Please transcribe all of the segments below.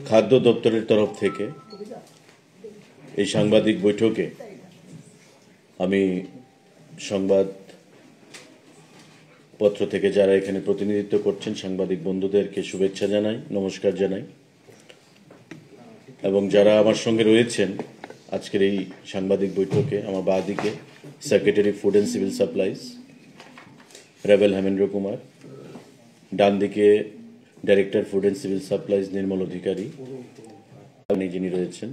খাদ্য দপ্তরের তরফ থেকে এই সাংবাদিক বৈঠকে আমি সংবাদ পত্র থেকে যারা এখানে প্রতিনিধিত্ব করছেন সাংবাদিক বন্ধুদেরকে শুভেচ্ছা জানাই, নমস্কার জানাই, এবং যারা আমার সঙ্গে রয়েছেন আজকের এই সাংবাদিক বৈঠকে আমার বাঁদিকে secretary food and civil supplies রেবেল হেমেন্দ্র কুমার, ডান দিকে director food and civil supplies Nirmal Adhikari, যিনি রয়েছেন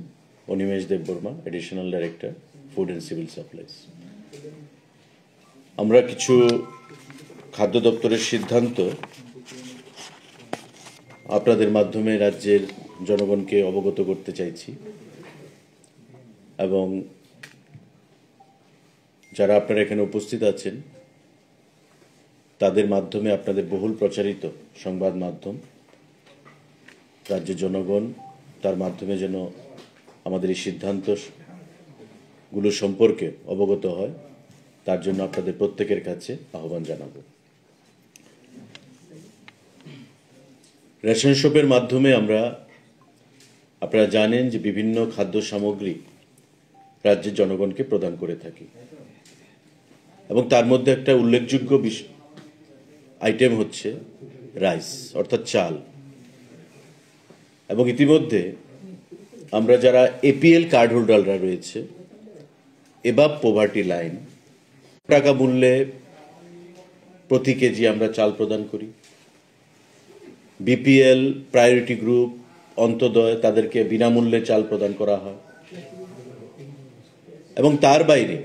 Animesh Debbarma, additional director food and civil supplies. আমরা কিছু খাদ্য দপ্তরের সিদ্ধান্ত আপনাদের মাধ্যমে রাজ্যের জনগণকে অবগত করতে চাইছি, এবং যারা আপনারা এখানে উপস্থিত আছেন তাদের মাধ্যমে আপনাদের বহুল প্রচারিত সংবাদ মাধ্যম রাজ্যের জনগণ তার মাধ্যমে যেন আমাদের এই সিদ্ধান্তগুলো সম্পর্কে অবগত হয়, তার জন্য আপনাদের প্রত্যেকের কাছে আহ্বান জানাবো। রেশন শপের মাধ্যমে আপনারা জানেন যে বিভিন্ন খাদ্য সামগ্রী রাজ্যের জনগণকে প্রদান করে থাকি, এবং তার মধ্যে একটা উল্লেখযোগ্য আইটেম হচ্ছে রাইস অর্থাৎ চাল। এবং ইতিমধ্যে আমরা যারা এপিএল কার্ড হোল্ডাররা রয়েছে, এবাব পভার্টি লাইন, টাকা মূল্যে প্রতি কেজি আমরা চাল প্রদান করি। বিপিএল, প্রায়োরিটি গ্রুপ, অন্তোদয়, তাদেরকে বিনামূল্যে চাল প্রদান করা হয়। এবং তার বাইরে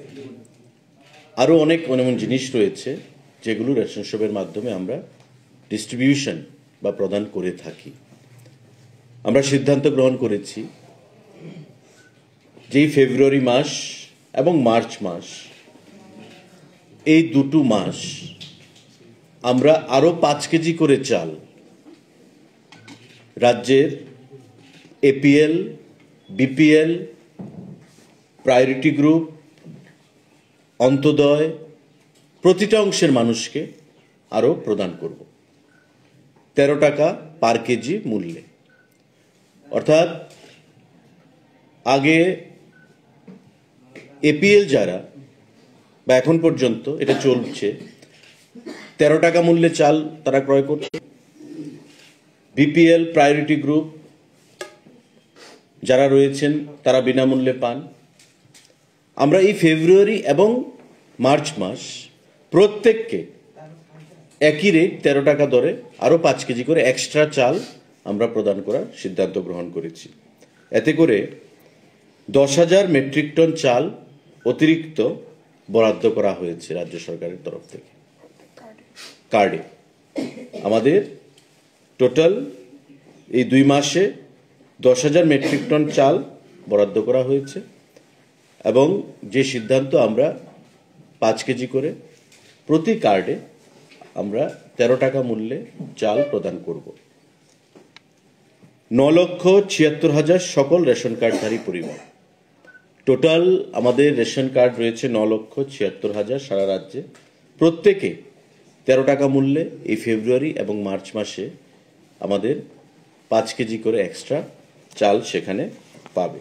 আরও অনেক এমন জিনিস রয়েছে যেগুলো রেশন শপের মাধ্যমে আমরা ডিস্ট্রিবিউশন বা প্রদান করে থাকি। আমরা সিদ্ধান্ত গ্রহণ করেছি যেই ফেব্রুয়ারি মাস এবং মার্চ মাস, এই দুটো মাস আমরা আরও 5 কেজি করে চাল রাজ্যের APL, BPL, priority group, Antyodaya প্রতিটা অংশের মানুষকে আরও প্রদান করব 13 টাকা পার কেজি মূল্যে। অর্থাৎ আগে এপিএল যারা বা এখন পর্যন্ত এটা চলছে 13 টাকা মূল্যে চাল তারা ক্রয় করছে। বিপিএল, প্রায়োরিটি গ্রুপ যারা রয়েছেন তারা বিনামূল্যে পান। আমরা এই ফেব্রুয়ারি এবং মার্চ মাস প্রত্যেককে একই রেট 13 টাকা দরে আরও 5 কেজি করে এক্সট্রা চাল আমরা প্রদান করার সিদ্ধান্ত গ্রহণ করেছি। এতে করে 10,000 মেট্রিক টন চাল অতিরিক্ত বরাদ্দ করা হয়েছে রাজ্য সরকারের তরফ থেকে কার্ডে। আমাদের টোটাল এই 2 মাসে 10,000 মেট্রিক টন চাল বরাদ্দ করা হয়েছে, এবং যে সিদ্ধান্ত আমরা 5 কেজি করে প্রতি কার্ডে আমরা 13 টাকা মূল্যে চাল প্রদান করব। 9,76,000 সকল রেশন কার্ডধারী পরিবার। টোটাল আমাদের রেশন কার্ড রয়েছে 9,76,000 সারা রাজ্যে। প্রত্যেকে 13 টাকা মূল্যে এই ফেব্রুয়ারি এবং মার্চ মাসে আমাদের 5 কেজি করে এক্সট্রা চাল সেখানে পাবে।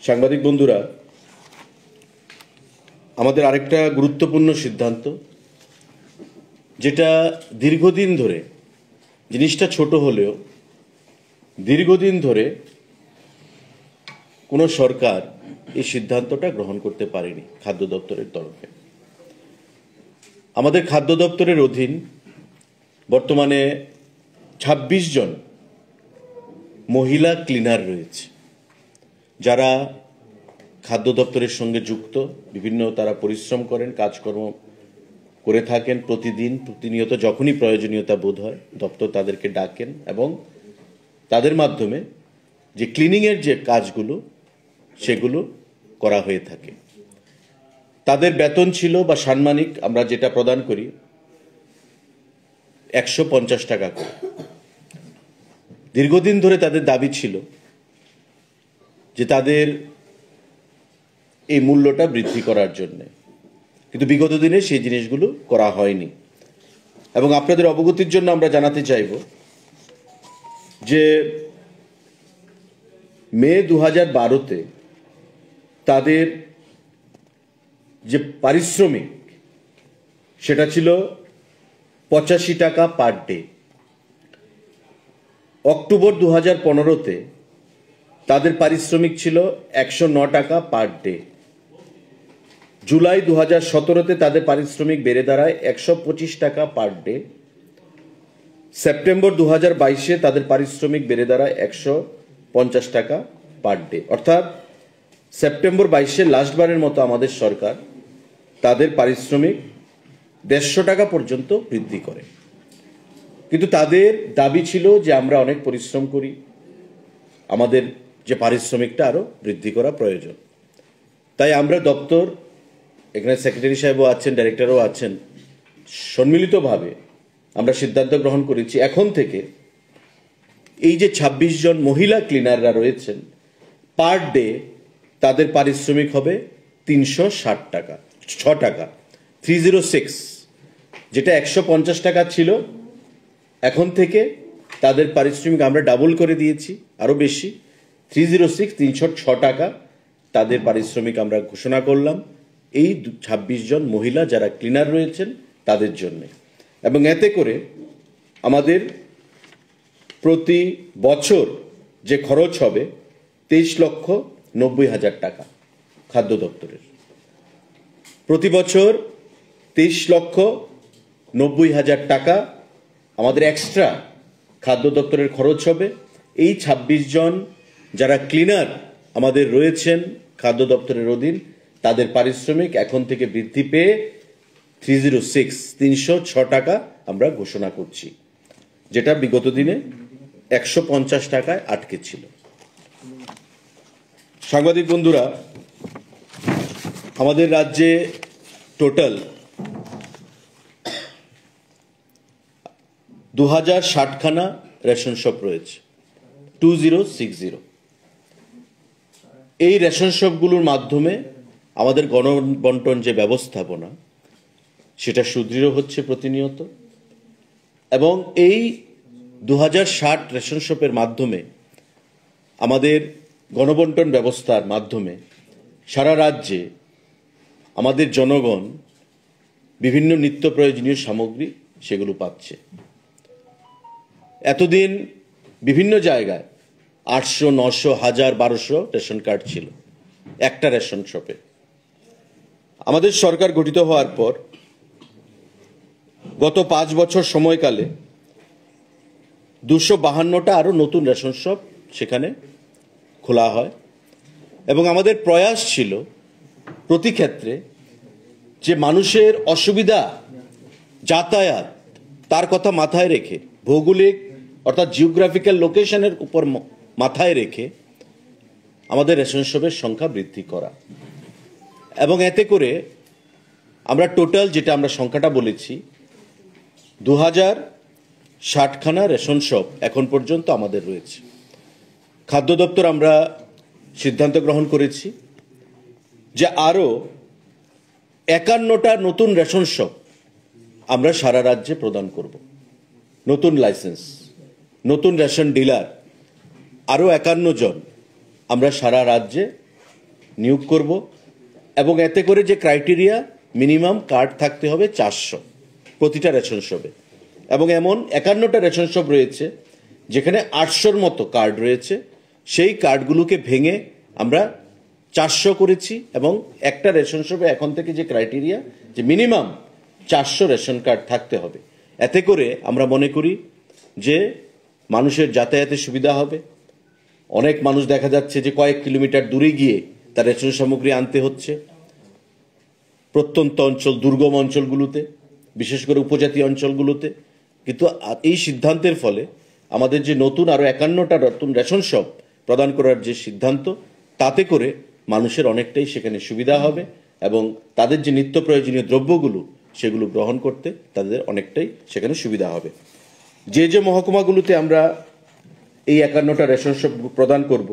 সাংবাদিক বন্ধুরা, আমাদের আরেকটা গুরুত্বপূর্ণ সিদ্ধান্ত, যেটা দীর্ঘদিন ধরে, জিনিসটা ছোট হলেও দীর্ঘদিন ধরে কোনো সরকার এই সিদ্ধান্তটা গ্রহণ করতে পারেনি খাদ্য দপ্তরের তরফে। আমাদের খাদ্য দপ্তরের অধীন বর্তমানে 26 জন মহিলা ক্লিনার রয়েছে, যারা খাদ্য দপ্তরের সঙ্গে যুক্ত, বিভিন্ন তারা পরিশ্রম করেন, কাজকর্ম করে থাকেন প্রতিদিন, প্রতিনিয়ত। যখনই প্রয়োজনীয়তা বোধ হয় দপ্তর তাদেরকে ডাকেন, এবং তাদের মাধ্যমে যে ক্লিনিংয়ের যে কাজগুলো সেগুলো করা হয়ে থাকে। তাদের বেতন ছিল বা সাম্মানিক আমরা যেটা প্রদান করি 150 টাকা করে। দীর্ঘদিন ধরে তাদের দাবি ছিল যে তাদের এই মূল্যটা বৃদ্ধি করার জন্য, কিন্তু বিগত দিনে সেই জিনিসগুলো করা হয়নি। এবং আপনাদের অবগতির জন্য আমরা জানাতে চাইব যে মে 2012-তে তাদের যে পারিশ্রমিক সেটা ছিল 85 টাকা পার ডে। অক্টোবর 2015-তে তাদের পারিশ্রমিক ছিল 109 টাকা পার ডে। জুলাই 2017-তে তাদের পারিশ্রমিক বেড়ে দাঁড়ায় 125 টাকা পার ডে। সেপ্টেম্বর 2022-এ তাদের পারিশ্রমিক বেড়ে দাঁড়ায় 150 টাকা পার ডে। অর্থাৎ সেপ্টেম্বর 22-এ লাস্টবারের মতো আমাদের সরকার তাদের পারিশ্রমিক 150 টাকা পর্যন্ত বৃদ্ধি করে। কিন্তু তাদের দাবি ছিল যে আমরা অনেক পরিশ্রম করি, আমাদের যে পারিশ্রমিকটা আরো বৃদ্ধি করা প্রয়োজন। তাই আমরা দপ্তর, এখানে সেক্রেটারি সাহেবও আছেন, ডাইরেক্টরও আছেন, সম্মিলিতভাবে আমরা সিদ্ধান্ত গ্রহণ করেছি এখন থেকে এই যে 26 জন মহিলা ক্লিনাররা রয়েছেন পার ডে তাদের পারিশ্রমিক হবে 360 টাকা, 6 টাকা, 306, যেটা 150 টাকা ছিল। এখন থেকে তাদের পারিশ্রমিক আমরা ডাবল করে দিয়েছি, আরো বেশি, 306, 306 টাকা তাদের পারিশ্রমিক আমরা ঘোষণা করলাম এই 26 জন মহিলা যারা ক্লিনার রয়েছেন তাদের জন্য। এবং এতে করে আমাদের প্রতি বছর যে খরচ হবে 23,90,000 টাকা খাদ্য দপ্তরের। প্রতি বছর 23,90,000 টাকা আমাদের এক্সট্রা খাদ্য দপ্তরের খরচ হবে। এই 26 জন যারা ক্লিনার আমাদের রয়েছেন খাদ্য দপ্তরের অধীন তাদের পারিশ্রমিক এখন থেকে বৃদ্ধি পেয়ে 306 টাকা আমরা ঘোষণা করছি, যেটা বিগত দিনে 150 টাকায় আটকে ছিল। সাংবাদিক বন্ধুরা, আমাদের রাজ্যে টোটাল 2060 খানা রেশন শপ রয়েছে, 2060। এই রেশন শপগুলোর মাধ্যমে আমাদের গণবন্টন যে ব্যবস্থাপনা সেটা সুদৃঢ় হচ্ছে প্রতিনিয়ত। এবং এই 2060 রেশন শপের মাধ্যমে আমাদের গণবন্টন ব্যবস্থার মাধ্যমে সারা রাজ্যে আমাদের জনগণ বিভিন্ন নিত্য প্রয়োজনীয় সামগ্রী সেগুলো পাচ্ছে। এতদিন বিভিন্ন জায়গায় 800, 900, 1000, 1200 রেশন কার্ড ছিল একটা রেশন শপে। আমাদের সরকার গঠিত হওয়ার পর গত 5 বছর সময়কালে 252টা আরো নতুন রেশন শপ সেখানে খোলা হয়। এবং আমাদের প্রয়াস ছিল প্রতি ক্ষেত্রে যে মানুষের অসুবিধা, যাতায়াত, তার কথা মাথায় রেখে, ভৌগোলিক অর্থাৎ জিওগ্রাফিক্যাল লোকেশনের উপর মাথায় রেখে আমাদের রেশন শপের সংখ্যা বৃদ্ধি করা। এবং এতে করে আমরা টোটাল যেটা আমরা সংখ্যাটা বলেছি 2060 খানা রেশন শপ এখন পর্যন্ত আমাদের রয়েছে। খাদ্য দপ্তর আমরা সিদ্ধান্ত গ্রহণ করেছি যে আরো 51টা নতুন রেশন শপ আমরা সারা রাজ্যে প্রদান করব। নতুন লাইসেন্স, নতুন রেশন ডিলার আরো 51 জন আমরা সারা রাজ্যে নিয়োগ করব। এবং এতে করে যে ক্রাইটেরিয়া, মিনিমাম কার্ড থাকতে হবে 400 প্রতিটা রেশন শপে। এবং এমন 51টা রেশন শপ রয়েছে যেখানে 800-র মতো কার্ড রয়েছে, সেই কার্ডগুলোকে ভেঙে আমরা 400 করেছি। এবং একটা রেশন শপে এখন থেকে যে ক্রাইটেরিয়া যে মিনিমাম 400 রেশন কার্ড থাকতে হবে, এতে করে আমরা মনে করি যে মানুষের যাতায়াতের সুবিধা হবে। অনেক মানুষ দেখা যাচ্ছে যে কয়েক কিলোমিটার দূরে গিয়ে তার রেশন সামগ্রী আনতে হচ্ছে প্রত্যন্ত অঞ্চল, দুর্গম অঞ্চলগুলোতে, বিশেষ করে উপজাতি অঞ্চলগুলোতে। কিন্তু এই সিদ্ধান্তের ফলে আমাদের যে নতুন আরো 51টা নতুন রেশন শপ প্রদান করার যে সিদ্ধান্ত, তাতে করে মানুষের অনেকটাই সেখানে সুবিধা হবে এবং তাদের যে নিত্য প্রয়োজনীয় দ্রব্যগুলো সেগুলো গ্রহণ করতে তাদের অনেকটাই সেখানে সুবিধা হবে। যে যে মহকুমাগুলোতে আমরা এই 51টা রেশন শপ প্রদান করব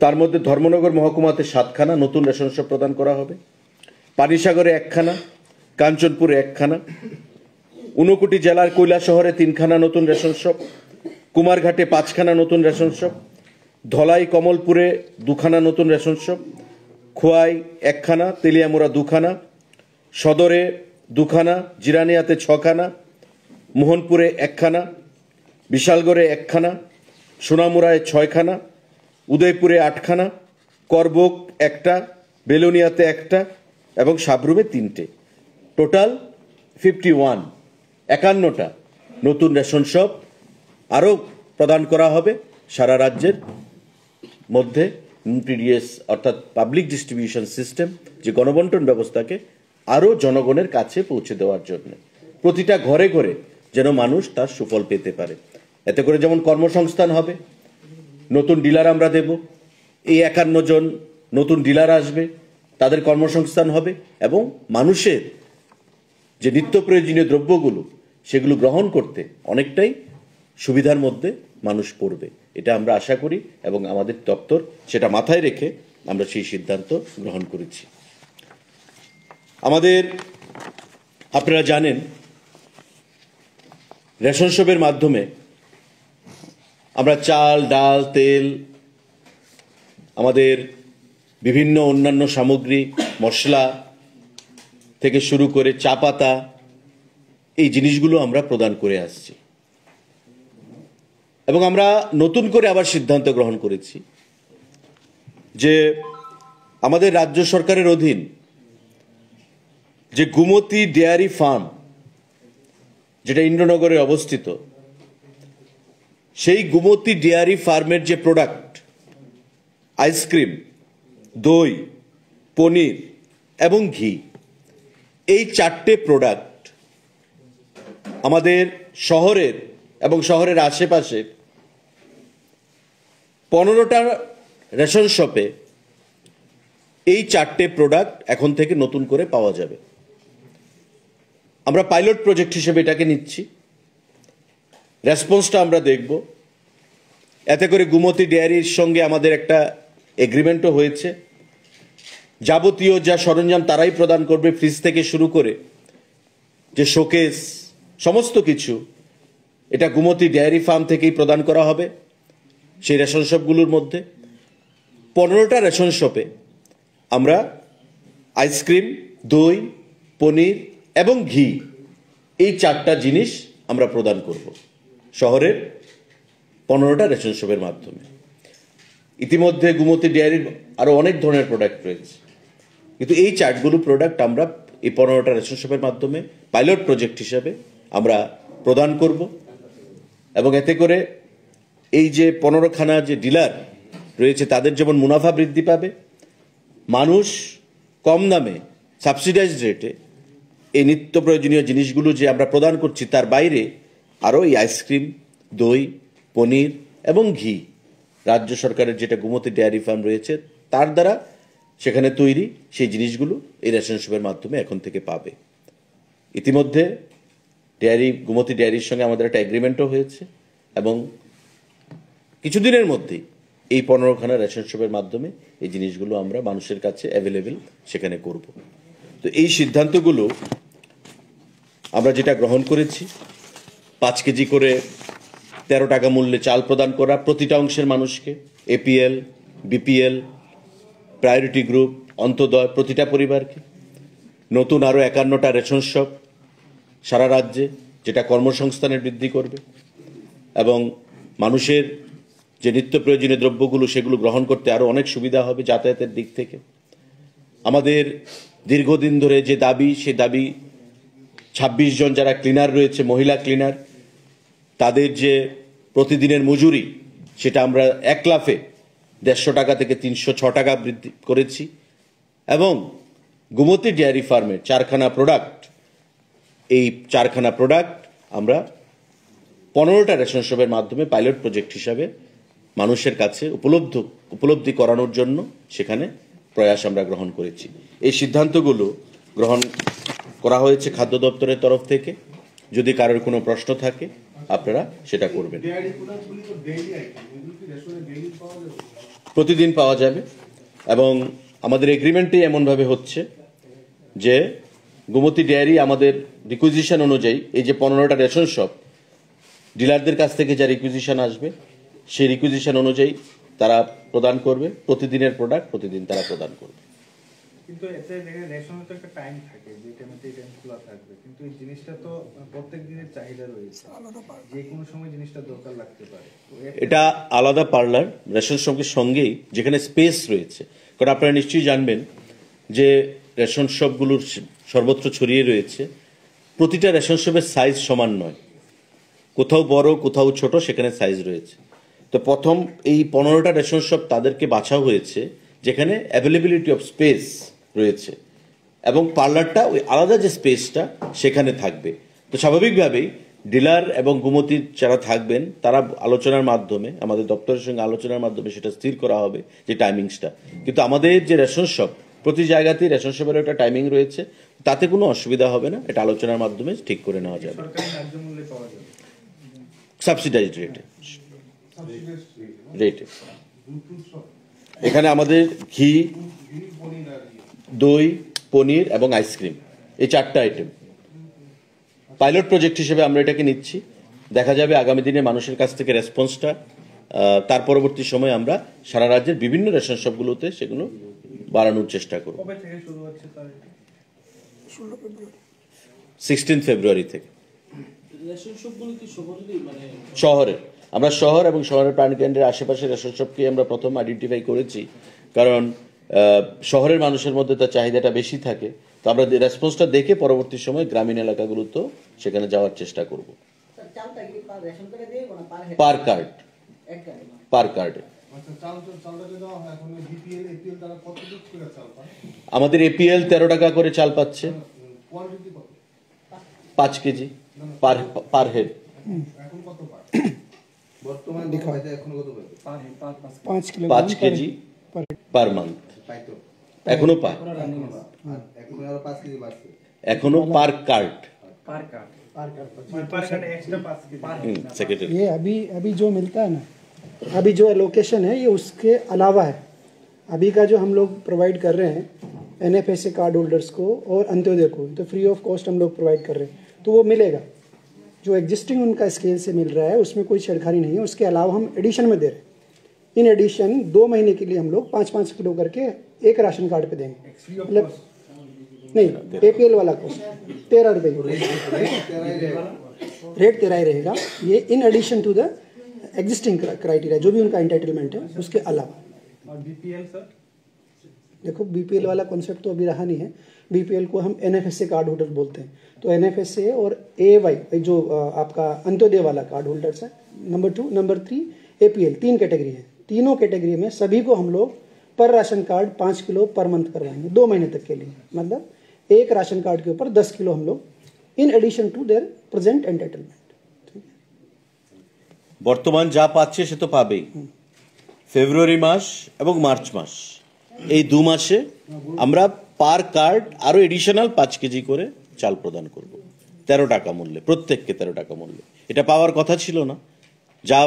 তার মধ্যে ধর্মনগর মহকুমাতে 7 খানা নতুন রেশন শপ প্রদান করা হবে, পানিসাগরে 1 খানা, কাঞ্চনপুরে 1 খানা, ঊনকোটি জেলার কৈলাসহরে 3 খানা নতুন রেশন শপ, কুমারঘাটে 5খানা নতুন রেশন শপ, ধলাই কমলপুরে 2খানা নতুন রেশন শপ, খোয়াই 1খানা, তেলিয়ামুড়া 2খানা, সদরে 2খানা, জিরানিয়াতে 6খানা, মোহনপুরে 1খানা, বিশালগড়ে 1খানা, সোনামুড়ায় 6খানা, উদয়পুরে 8খানা, করবোক 1টা, বেলোনিয়াতে 1টা এবং সাবরুমে 3টে। টোটাল 51টা নতুন রেশন শপ আরও প্রদান করা হবে সারা রাজ্যের মধ্যে। পিডিএস অর্থাৎ পাবলিক ডিস্ট্রিবিউশন সিস্টেম, যে গণবন্টন ব্যবস্থাকে আরও জনগণের কাছে পৌঁছে দেওয়ার জন্য, প্রতিটা ঘরে ঘরে যেন মানুষ তার সুফল পেতে পারে। এতে করে যেমন কর্মসংস্থান হবে, নতুন ডিলার আমরা দেব, এই 51 জন নতুন ডিলার আসবে, তাদের কর্মসংস্থান হবে এবং মানুষের যে নিত্য প্রয়োজনীয় দ্রব্যগুলো সেগুলো গ্রহণ করতে অনেকটাই সুবিধার মধ্যে মানুষ পড়বে, এটা আমরা আশা করি এবং আমাদের দপ্তর সেটা মাথায় রেখে আমরা সেই সিদ্ধান্ত গ্রহণ করেছি। আমাদের আপনারা জানেন রেশন শপের মাধ্যমে আমরা চাল, ডাল, তেল, আমাদের বিভিন্ন অন্যান্য সামগ্রী, মশলা থেকে শুরু করে চা পাতা, এই জিনিসগুলো আমরা প্রদান করে আসছি এবং আমরা নতুন করে আবার সিদ্ধান্ত গ্রহণ করেছি যে আমাদের রাজ্য সরকারের অধীন যে গুমতি ডেয়ারি ফার্ম, যেটা ইন্দ্রনগরে অবস্থিত, সেই গুমতি ডেয়ারি ফার্মের যে প্রোডাক্ট, আইসক্রিম, দই, পনির এবং ঘি, এই 4টে প্রোডাক্ট আমাদের শহরের এবং শহরের আশেপাশের 15টা রেশন শপে এই 4টে প্রোডাক্ট এখন থেকে নতুন করে পাওয়া যাবে। আমরা পাইলট প্রজেক্ট হিসেবে এটাকে নিচ্ছি, রেসপন্সটা আমরা দেখব। এতে করে গুমতি ডেয়ারির সঙ্গে আমাদের একটা এগ্রিমেন্টও হয়েছে, যাবতীয় যা সরঞ্জাম তারাই প্রদান করবে, ফ্রিজ থেকে শুরু করে যে শোকেস, সমস্ত কিছু এটা গুমতি ডেয়ারি ফার্ম থেকেই প্রদান করা হবে। সেই রেশন শপগুলোর মধ্যে 15টা রেশন শপে আমরা আইসক্রিম, দই, পনির এবং ঘি, এই 4টা জিনিস আমরা প্রদান করব শহরের 15টা রেশন শপের মাধ্যমে। ইতিমধ্যে গুমতি ডেয়ারির আরো অনেক ধরনের প্রোডাক্ট রয়েছে, কিন্তু এই 4গুলো প্রোডাক্ট আমরা এই 15টা রেশন শপের মাধ্যমে পাইলট প্রজেক্ট হিসেবে আমরা প্রদান করব এবং এতে করে এই যে 15খানা যে ডিলার রয়েছে তাদের যেমন মুনাফা বৃদ্ধি পাবে, মানুষ কম দামে সাবসিডাইজড রেটে এই নিত্য প্রয়োজনীয় জিনিসগুলো যে আমরা প্রদান করছি তার বাইরে আরও এই আইসক্রিম, দই, পনির এবং ঘি রাজ্য সরকারের যেটা গুমতি ডেয়ারি ফার্ম রয়েছে তার দ্বারা সেখানে তৈরি সেই জিনিসগুলো এই রেশন শপের মাধ্যমে এখন থেকে পাবে। ইতিমধ্যে গুমতি ডেয়ারির সঙ্গে আমাদের একটা এগ্রিমেন্টও হয়েছে এবং কিছুদিনের মধ্যেই এই 15খানা রেশন শপের মাধ্যমে এই জিনিসগুলো আমরা মানুষের কাছে অ্যাভেলেবেল সেখানে করব। তো এই সিদ্ধান্তগুলো আমরা যেটা গ্রহণ করেছি, 5 কেজি করে 13 টাকা মূল্যে চাল প্রদান করা প্রতিটা অংশের মানুষকে, APL, BPL, priority group, Antyodaya, প্রতিটা পরিবারকে, নতুন আরও 51টা রেশন শপ সারা রাজ্যে, যেটা কর্মসংস্থানের বৃদ্ধি করবে এবং মানুষের যে নিত্য প্রয়োজনীয় দ্রব্যগুলো সেগুলো গ্রহণ করতে আরও অনেক সুবিধা হবে যাতায়াতের দিক থেকে। আমাদের দীর্ঘদিন ধরে যে দাবি, সে দাবি 26 জন যারা ক্লিনার রয়েছে, মহিলা ক্লিনার, তাদের যে প্রতিদিনের মজুরি সেটা আমরা 1 লাফে 150 টাকা থেকে 306 টাকা বৃদ্ধি করেছি এবং গুমতি ডেয়ারি ফার্মের 4খানা প্রোডাক্ট, এই 4খানা প্রোডাক্ট আমরা 15টা রেশন শপের মাধ্যমে পাইলট প্রজেক্ট হিসাবে মানুষের কাছে উপলব্ধি করানোর জন্য সেখানে প্রয়াস আমরা গ্রহণ করেছি। এই সিদ্ধান্তগুলো গ্রহণ করা হয়েছে খাদ্য দপ্তরের তরফ থেকে। যদি কারোর কোনো প্রশ্ন থাকে আপনারা সেটা করবেন। প্রতিদিন পাওয়া যাবে এবং আমাদের এগ্রিমেন্টে এমনভাবে হচ্ছে যে গুমতি ডেয়ারি আমাদের রিকুইজিশন অনুযায়ী এই যে 15টা রেশন শপ ডিলারদের কাছ থেকে যা রিকুইজিশন আসবে সেই রিকুইজিশন অনুযায়ী তারা প্রদান করবে, প্রতিদিনের প্রোডাক্ট প্রতিদিন তারা প্রদান করবে। কিন্তু এতে দেখে রেশনের তো একটা টাইম থাকে, যে টাইমে এই টাইম খোলা থাকবে, কিন্তু এই জিনিসটা তো প্রত্যেক দিনের চাহিদা রয়েছে, যে কোনো সময় জিনিসটা দরকার লাগতে পারে। এটা আলাদা পার্লার রেশন শপের সঙ্গেই যেখানে স্পেস রয়েছে, কারণ আপনারা নিশ্চয়ই জানবেন যে রেশন শপগুলোর সর্বত্র ছড়িয়ে রয়েছে, প্রতিটা রেশন শপের সাইজ সমান নয়, কোথাও বড় কোথাও ছোট, সেখানে সাইজ রয়েছে। তো প্রথম এই 15টা রেশন শপ তাদেরকে বাছা হয়েছে যেখানে অ্যাভেলেবিলিটি অফ স্পেস রয়েছে, এবং পার্লারটা ওই আলাদা যে স্পেসটা সেখানে থাকবে। তো স্বাভাবিকভাবেই ডিলার এবং গুমতির যারা থাকবেন তারা আলোচনার মাধ্যমে, আমাদের দপ্তরের সঙ্গে আলোচনার মাধ্যমে সেটা স্থির করা হবে যে টাইমিংসটা। কিন্তু আমাদের যে রেশন শপ, প্রতি জায়গাতেই রেশন শপের একটা টাইমিং রয়েছে, তাতে কোনো অসুবিধা হবে না, এটা আলোচনার মাধ্যমে ঠিক করে নেওয়া যাবে। সাবসিডাইজড রেটে এখানে আমাদের ঘি, দই, পনির এবং আইসক্রিম, এই 4টা আইটেম পাইলট প্রজেক্ট হিসেবে আমরা এটাকে নিচ্ছি। দেখা যাবে আগামী দিনে মানুষের কাছ থেকে রেসপন্সটা, তার পরবর্তী সময় আমরা সারা রাজ্যের বিভিন্ন রেশন শপগুলোতে সেগুলো বাড়ানোর চেষ্টা করব। 16 ফেব্রুয়ারি থেকে শহরে, আমরা শহর এবং শহরের প্রাণকেন্দ্রের আশেপাশে রেশন শপকে আমরা প্রথম আইডেন্টিফাই করেছি, কারণ শহরের মানুষের মধ্যে তার চাহিদাটা বেশি থাকে। তো আমরা রেসপন্সটা দেখে পরবর্তী সময় গ্রামীণ এলাকাগুলোতেও সেখানে যাওয়ার চেষ্টা করব। পার কার্ড, পার কার্ডে আমাদের এপিএল 13 টাকা করে চাল পাচ্ছে, 5 KG per head. 5 KG per month এখনো পায়, এখনো পার কার্ড। ये अभी जो मिलता है ना, अभी जो एलोकेशन है ये उसके अलावा है। अभी का जो हम लोग प्रोवाइड कर रहे हैं एनएफएसए कार्ड होल्डर्स को और अंत्योदय को, तो फ्री ऑफ कॉस्ट हम लोग प्रोवाइड कर रहे हैं, तो वो मिलेगा। जो एग्जिस्टिंग उनका स्केल से मिल रहा है उसमें कोई छेड़खानी नहीं है, उसके अलावा हम एडिशन में दे रहे हैं। इन एडिशन 2 महीने के लिए हम लोग 5-5 किलो करके एक राशन कार्ड पे देंगे। मतलब नहीं, एपीएल वाला कॉस्ट 13 रुपये, रेट 13 ही रहेगा। ये in addition to the existing criteria जो भी उनका एंटाइटलमेंट है उसके अलावा। और बीपीएल सर, देखो बीपीएल वाला कॉन्सेप्ट तो अभी रहा नहीं है। बीपीएल को हम एनएफएसए कार्ड होल्डर बोलते हैं, तो एनएफएसए और एवाई जो आपका अंत्योदय वाला कार्ड होल्डर्स है, नंबर 2, नंबर 3 एपीएल, 3 कैटेगरी है। तीनों कैटेगरी में सभी को हम लोग पर ration card 5 kilo per month करवाएंगे 2 महीने तक के लिए। मतलब एक राशन कार्ड के ऊपर 10 किलो हम लोग in addition to their present entitlement. বর্তমান যা পাচ্ছে সে তো পাবেই। ফেব্রুয়ারি মাস এবং মার্চ মাস, এই 2 মাসে আমরা পার কার্ড আরো এডিশনাল 5 কেজি করে চাল প্রদান করব 13 টাকা মূল্যে, প্রত্যেককে 13 টাকা মূল্যে। এটা পাওয়ার কথা ছিল না, যা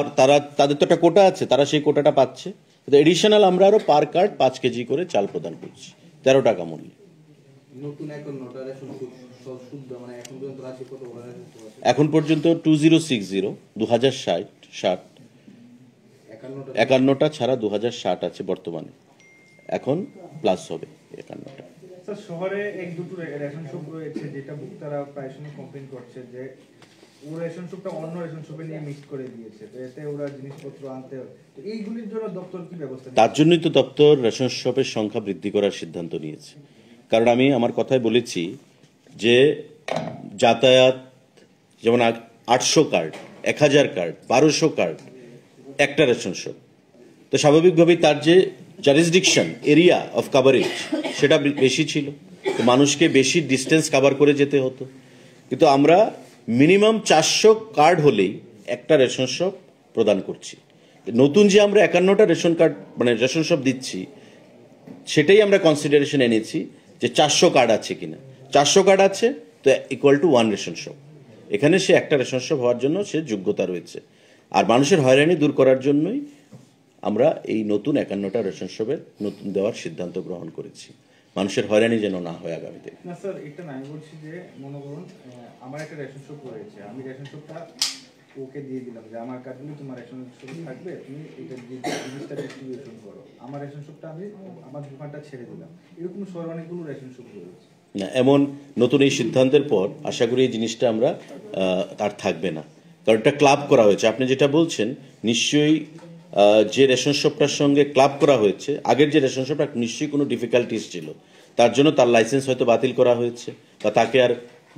তাদের তো একটা কোটা আছে, তারা সেই কোটাটা পাচ্ছে। এডিশনাল আমরা আরো পার কার্ড 5 কেজি করে চাল প্রদান করছি 13 টাকা মূল্যে। এখন পর্যন্ত 2060 51টা ছাড়া 2060 আছে বর্তমানে, এখন প্লাস হবে 51টা। স্যার শহরে এক দুটো রেশন শপ রয়েছে যেটা তারা প্রায় সময় কমপ্লেইন করছে যে ও রেশন শপটা অন্য রেশন শপে নিয়ে মিক্স করে দিয়েছে, তো এতে ওরা জিনিসপত্র আনতে, তো এইগুলির জন্য দপ্তর কি ব্যবস্থা? তার জন্যই তো দপ্তর রেশন শপের সংখ্যা বৃদ্ধি করার সিদ্ধান্ত নিয়েছে। কারণ আমি আমার কথায় বলেছি যে যাতায়াত যেমন 800 কার্ড, 1000 কার্ড, 1200 কার্ড একটা রেশন শপ, তো স্বাভাবিকভাবেই তার যে জারিসডিকশন এরিয়া অফ কাভারেজ সেটা বেশি ছিল, তো মানুষকে বেশি ডিস্টেন্স কভার করে যেতে হতো। কিন্তু আমরা মিনিমাম 400 কার্ড হলেই একটা রেশন শপ প্রদান করছি। নতুন যে আমরা 51টা রেশন কার্ড মানে রেশন শপ দিচ্ছি, সেটাই আমরা কনসিডারেশন এনেছি যে 400 কার্ড আছে কিনা। 400 কার্ড আছে তো ইকুয়াল টু 1 রেশন শপ, এখানে সে একটা রেশন শপ হওয়ার জন্য সে যোগ্যতা রয়েছে। আর মানুষের হয়রানি দূর করার জন্যই আমরা এই নতুন 51টা রেশন শপের নতুন দেওয়ার সিদ্ধান্ত গ্রহণ করেছি, মানুষের হয়রানি যেন না হয় আগামীতে। না স্যার, এটা না, আমি বলছি যে মনে করুন আমার একটা রেশন শপ রয়েছে, আমি রেশন শপটা ওকে দিয়ে দিলাম যে আমার কার্ডগুলি তোমার রেশন শপ থাকবে, তুমি এটা জিনিসটা ডিস্ট্রিবিউশন করো, আমার রেশন শপটা আমি আমার দোকানটা ছেড়ে দিলাম। এরকম শহরে অনেকগুলো রেশন শপ রয়েছে। না, এমন নতুন এই সিদ্ধান্তের পর আশা করি এই জিনিসটা আমরা আর থাকবে না, কারণ এটা ক্লাব করা হয়েছে। আপনি যেটা বলছেন নিশ্চয়ই যে রেশন শপটার সঙ্গে ক্লাব করা হয়েছে, আগের যে রেশন শপটা নিশ্চয়ই কোনো ডিফিকাল্টিস ছিল, তার জন্য তার লাইসেন্স হয়তো বাতিল করা হয়েছে বা তাকে আর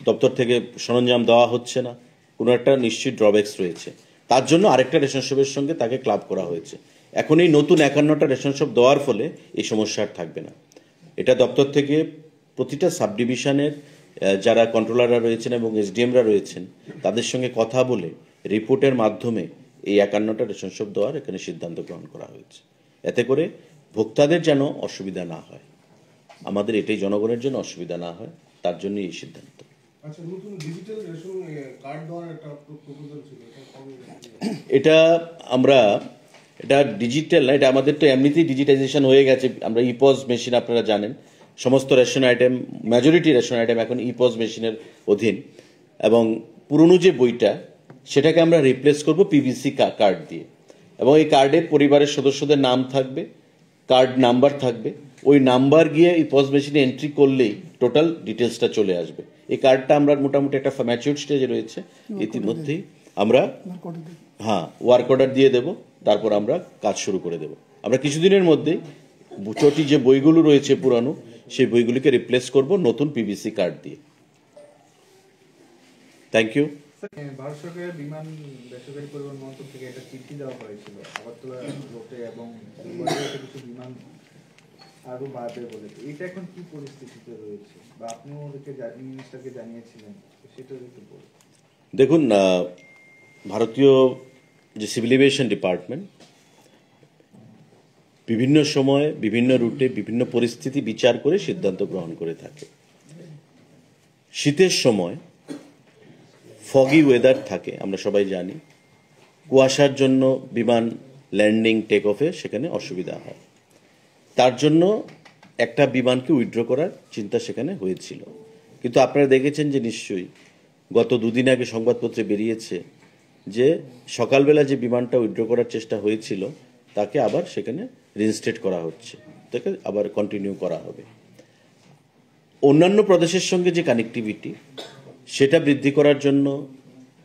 দপ্তর থেকে সরঞ্জাম দেওয়া হচ্ছে না, কোনো একটা নিশ্চয়ই ড্রব্যাকস রয়েছে, তার জন্য আরেকটা রেশন শপের সঙ্গে তাকে ক্লাব করা হয়েছে। এখন এই নতুন 51টা রেশন শপ দেওয়ার ফলে এই সমস্যা আর থাকবে না। এটা দপ্তর থেকে প্রতিটা সাব ডিভিশনের যারা কন্ট্রোলাররা রয়েছেন এবং এসডিএমরা রয়েছেন তাদের সঙ্গে কথা বলে রিপোর্টের মাধ্যমে এই 51টা রেশন শপ দেওয়ার এখানে সিদ্ধান্ত গ্রহণ করা হয়েছে, এতে করে ভোক্তাদের যেন অসুবিধা না হয়, আমাদের এটাই জনগণের জন্য অসুবিধা না হয়, তার জন্য এই সিদ্ধান্ত। আচ্ছা, নতুন ডিজিটাল রেশন কার্ড দেওয়ার একটা প্রপোজাল ছিল, এটা আমরা এটা ডিজিটাল না, এটা আমাদের তো এমনিতেই ডিজিটাইজেশন হয়ে গেছে। আমরা ইপজ মেশিন আপনারা জানেন, সমস্ত ration item, majority ration item এখন ইপজ মেশিনের অধীন, এবং পুরনো যে বইটা সেটাকে আমরা রিপ্লেস করব পিভিসি কার্ড দিয়ে, এবং এই কার্ডে পরিবারের সদস্যদের নাম থাকবে, কার্ড নাম্বার থাকবে, ওই নাম্বার গিয়ে ইপজ মেশিনে এন্ট্রি করলেই টোটাল ডিটেলসটা চলে আসবে। এই কার্ডটা আমরা মোটামুটি একটা ম্যাচিউর স্টেজে রয়েছে, ইতিমধ্যেই আমরা ওয়ার্ক অর্ডার দিয়ে দেব, তারপর আমরা কাজ শুরু করে দেব। আমরা কিছুদিনের মধ্যেই চটি যে বইগুলো রয়েছে পুরানো, সেই বইগুলিকে রিপ্লেস করব নতুন পিভিসি কার্ড দিয়ে। Thank you. ভারত সরকারের বিমান বেসরকারি পরিবহন মন্ত্রক থেকে একটা চিঠি দেওয়া হয়েছিল আগরতলা রোডে এবং বরিশালে কিছু বিমান আরো বাড়বে বলে, এটা এখন কি পরিস্থিতিতে রয়েছে বা আপনিও ওদেরকে মিনিস্টারকে জানিয়েছিলেন, সেটা একটু বলুন। দেখুন, ভারতীয় যে সিভিল এভিয়েশন ডিপার্টমেন্ট বিভিন্ন সময় বিভিন্ন রুটে বিভিন্ন পরিস্থিতি বিচার করে সিদ্ধান্ত গ্রহণ করে থাকে। শীতের সময় ফগি ওয়েদার থাকে, আমরা সবাই জানি, কুয়াশার জন্য বিমান ল্যান্ডিং টেক অফে সেখানে অসুবিধা হয়, তার জন্য একটা বিমানকে উইথড্র করার চিন্তা সেখানে হয়েছিল। কিন্তু আপনারা দেখেছেন যে নিশ্চয়ই গত দুদিন আগে সংবাদপত্রে বেরিয়েছে যে সকালবেলা যে বিমানটা উইথড্র করার চেষ্টা হয়েছিল তাকে আবার সেখানে রিইনস্টেট করা হচ্ছে, তাকে আবার কন্টিনিউ করা হবে। অন্যান্য প্রদেশের সঙ্গে যে কানেক্টিভিটি সেটা বৃদ্ধি করার জন্য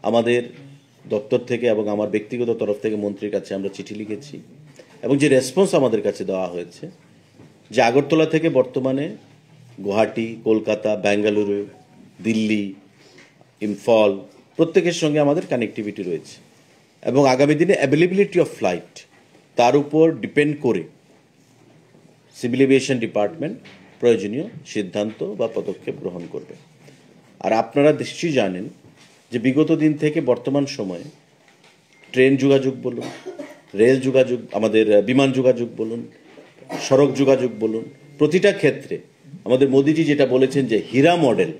আমাদের দপ্তর থেকে এবং আমার ব্যক্তিগত তরফ থেকে মন্ত্রীর কাছে আমরা চিঠি লিখেছি, এবং যে রেসপন্স আমাদের কাছে দেওয়া হয়েছে যে আগরতলা থেকে বর্তমানে গুয়াহাটি, কলকাতা, বেঙ্গালুরু, দিল্লি, ইম্ফল প্রত্যেকের সঙ্গে আমাদের কানেক্টিভিটি রয়েছে, এবং আগামী দিনে অ্যাভেলেবিলিটি অফ ফ্লাইট তার উপর ডিপেন্ড করে সিভিল এভিয়েশন ডিপার্টমেন্ট প্রয়োজনীয় সিদ্ধান্ত বা পদক্ষেপ গ্রহণ করবে। আর আপনারা নিশ্চয়ই জানেন যে বিগত দিন থেকে বর্তমান সময়ে ট্রেন যোগাযোগ বলুন, রেল যোগাযোগ, আমাদের বিমান যোগাযোগ বলুন, সড়ক যোগাযোগ বলুন, প্রতিটা ক্ষেত্রে আমাদের মোদিজি যেটা বলেছেন যে হীরা মডেল,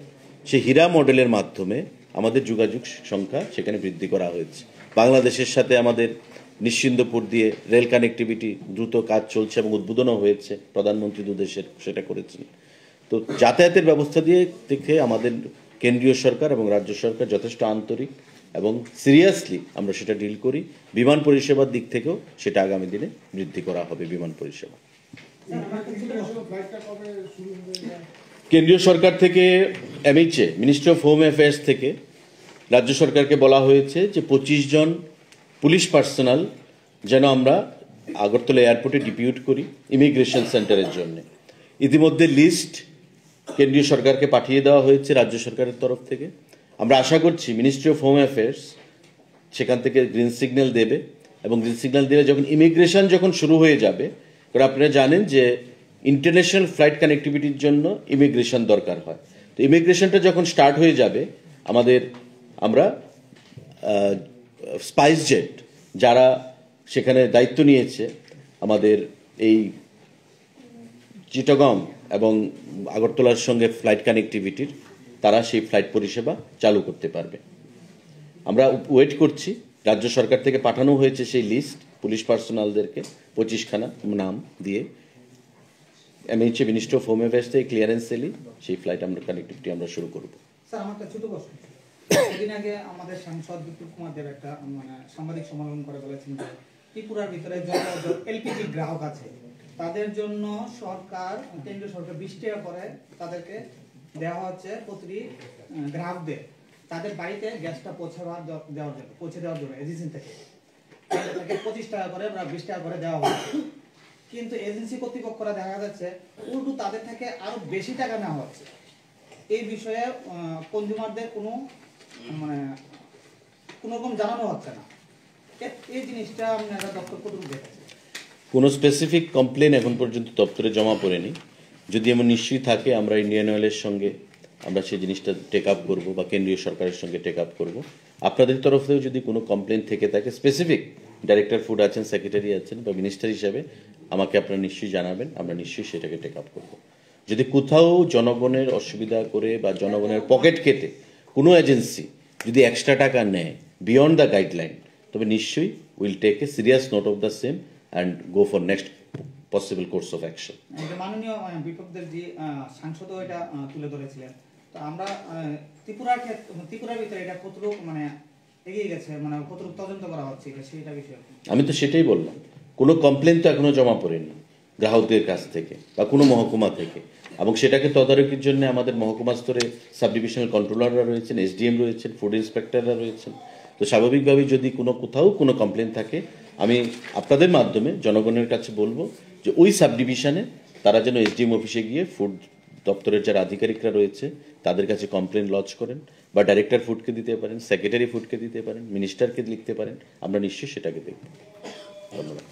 সেই হীরা মডেলের মাধ্যমে আমাদের যোগাযোগ সংখ্যা সেখানে বৃদ্ধি করা হয়েছে। বাংলাদেশের সাথে আমাদের নিশ্চিন্দপুর দিয়ে রেল কানেক্টিভিটি দ্রুত কাজ চলছে এবং উদ্বোধনও হয়েছে, প্রধানমন্ত্রী দুদেশের সেটা করেছেন। তো যাতায়াতের ব্যবস্থা দিয়ে দেখে আমাদের কেন্দ্রীয় সরকার এবং রাজ্য সরকার যথেষ্ট আন্তরিক এবং সিরিয়াসলি আমরা সেটা ডিল করি। বিমান পরিষেবার দিক থেকেও সেটা আগামী দিনে বৃদ্ধি করা হবে। বিমান পরিষেবা কেন্দ্রীয় সরকার থেকে MHA, ministry of home affairs থেকে রাজ্য সরকারকে বলা হয়েছে যে 25 জন পুলিশ পার্সোনাল যেন আমরা আগরতলা এয়ারপোর্টে ডিপিউট করি ইমিগ্রেশন সেন্টারের জন্য। ইতিমধ্যে লিস্ট কেন্দ্রীয় সরকারকে পাঠিয়ে দেওয়া হয়েছে রাজ্য সরকারের তরফ থেকে। আমরা আশা করছি মিনিস্ট্রি অফ হোম অ্যাফেয়ার্স সেখান থেকে গ্রিন সিগন্যাল দেবে, এবং গ্রিন সিগন্যাল দিলে যখন ইমিগ্রেশন যখন শুরু হয়ে যাবে, কারণ আপনারা জানেন যে ইন্টারন্যাশনাল ফ্লাইট কানেক্টিভিটির জন্য ইমিগ্রেশন দরকার হয়, তো ইমিগ্রেশনটা যখন স্টার্ট হয়ে যাবে আমরা স্পাইস জেট যারা সেখানে দায়িত্ব নিয়েছে আমাদের এই চিটাগং এবং আগরতলার সঙ্গে ফ্লাইট কানেক্টিভিটির, তারা সেই ফ্লাইট পরিষেবা চালু করতে পারবে। আমরা ওয়েট করছি, রাজ্য সরকার থেকে পাঠানো হয়েছে সেই লিস্ট পুলিশ পার্সোনালদেরকে 25খানা নাম দিয়ে। MHA, ministry of home affairs থেকে ক্লিয়ারেন্স এলি সেই ফ্লাইট আমরা কানেক্টিভিটি আমরা শুরু করব। স্যার, আমার কাছে ছোট প্রশ্ন। এদিন আগে আমাদের সাংসদ বিপুল কুমার দেব একটা মানে সাংবাদিক সম্মেলন করে বলেছেন যে ত্রিপুরার ভিতরে যত এলপিজি গ্রাহক আছে তাদের জন্য সরকার, কেন্দ্রীয় সরকার 20 টাকা করে তাদেরকে দেওয়া হচ্ছে প্রতিটি গ্রাহকদের তাদের বাড়িতে গ্যাসটা পৌঁছে দেওয়ার জন্য এজেন্সি থেকে তাকে 25 টাকা করে বা 20 টাকা করে দেওয়া হচ্ছে। কিন্তু এজেন্সি কর্তৃপক্ষরা দেখা যাচ্ছে উল্টো তাদের থেকে আরো বেশি টাকা নেওয়া হচ্ছে। এই বিষয়ে কনজিউমারদের কোনো মানে কোনো রকম জানানো হচ্ছে না। এই জিনিসটা আপনারা দপ্তর কতটুকু দেখেছেন? কোনো স্পেসিফিক কমপ্লেন এখন পর্যন্ত দপ্তরে জমা পড়েনি। যদি এমন নিশ্চয়ই থাকে আমরা ইন্ডিয়ান অয়েলের সঙ্গে আমরা সেই জিনিসটা টেক আপ করবো বা কেন্দ্রীয় সরকারের সঙ্গে টেক আপ করবো। আপনাদের তরফ থেকেও যদি কোনো কমপ্লেন থেকে থাকে স্পেসিফিক, ডাইরেক্টর ফুড আছেন, সেক্রেটারি আছেন বা মিনিস্টার হিসাবে আমাকে আপনারা নিশ্চয়ই জানাবেন, আমরা নিশ্চয়ই সেটাকে টেক আপ করবো। যদি কোথাও জনগণের অসুবিধা করে বা জনগণের পকেট কেটে কোনো এজেন্সি যদি এক্সট্রা টাকা নেয় বিয়ন্ড দ্য গাইডলাইন, তবে নিশ্চয়ই will take a serious note of the same and go for next possible course of action. মাননীয় বিপ্লবদের যে সাংসদও এটা তুলে ধরেছিলেন, তো আমরা ত্রিপুরার ভিতরে এটা কতটুকু মানে এগিয়ে গেছে, মানে কতটুকু তদন্ত করা হচ্ছে সেটা বিষয়ে? আমি তো সেটাই বললাম, কোনো কমপ্লেন তো এখনো জমা পড়েনি গ্রাহকদের কাছ থেকে বা কোনো মহকুমা থেকে, এবং সেটাকে তদারকির জন্য আমাদের মহকুমা স্তরে সাব ডিভিশনাল কন্ট্রোলাররা রয়েছেন, এসডিএম রয়েছেন, ফুড ইন্সপেক্টররা রয়েছেন। তো স্বাভাবিকভাবেই যদি কোথাও কোনো কমপ্লেন থাকে, আমি আপনাদের মাধ্যমে জনগণের কাছে বলবো যে ওই সাব ডিভিশনে তারা যেন এসডিএম অফিসে গিয়ে ফুড দপ্তরের যারা আধিকারিকরা রয়েছে তাদের কাছে কমপ্লেন লজ করেন, বা ডাইরেক্টর ফুডকে দিতে পারেন, সেক্রেটারি ফুডকে দিতে পারেন, মিনিস্টারকে লিখতে পারেন। আমরা নিশ্চয়ই সেটাকে দেখব। ধন্যবাদ।